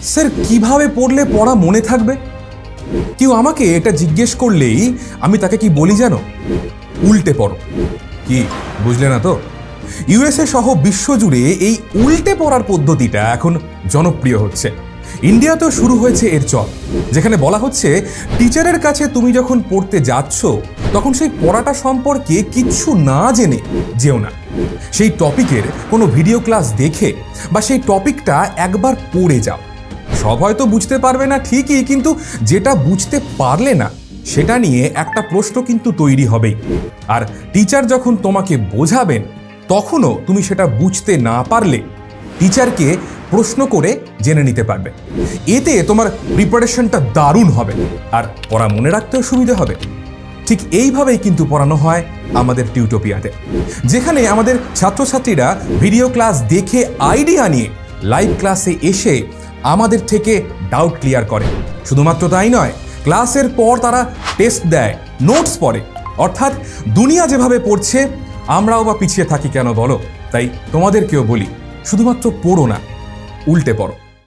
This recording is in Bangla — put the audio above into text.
স্যার কিভাবে পড়লে পড়া মনে থাকবে? কেউ আমাকে এটা জিজ্ঞেস করলেই আমি তাকে কি বলি জানো? উল্টে পড়ো। কি বুঝলে না তো? ইউএসএ সহ বিশ্বজুড়ে এই উল্টে পড়ার পদ্ধতিটা এখন জনপ্রিয় হচ্ছে। ইন্ডিয়াতেও শুরু হয়েছে এর চল, যেখানে বলা হচ্ছে টিচারের কাছে তুমি যখন পড়তে যাচ্ছ তখন সেই পড়াটা সম্পর্কে কিচ্ছু না জেনে যেও না। সেই টপিকের কোনো ভিডিও ক্লাস দেখে বা সেই টপিকটা একবার পড়ে যাও। সব হয়তো বুঝতে পারবে না ঠিকই, কিন্তু যেটা বুঝতে পারলে না সেটা নিয়ে একটা প্রশ্ন কিন্তু তৈরি হবেই। আর টিচার যখন তোমাকে বোঝাবেন তখনও তুমি সেটা বুঝতে না পারলে টিচারকে প্রশ্ন করে জেনে নিতে পারবে। এতে তোমার প্রিপারেশনটা দারুণ হবে আর পড়া মনে রাখতেও সুবিধা হবে। ঠিক এইভাবেই কিন্তু পড়ানো হয় আমাদের টিউটোপিয়াতে, যেখানে আমাদের ছাত্রছাত্রীরা ভিডিও ক্লাস দেখে আইডিয়া নিয়ে লাইভ ক্লাসে এসে আমাদের থেকে ডাউট ক্লিয়ার করে। শুধুমাত্র তাই নয়, ক্লাসের পর তারা টেস্ট দেয়, নোটস পড়ে। অর্থাৎ দুনিয়া যেভাবে পড়ছে আমরাও বা পিছিয়ে থাকি কেন বলো? তাই তোমাদেরকেও বলি, শুধুমাত্র পড়ো না, উল্টে পড়ো।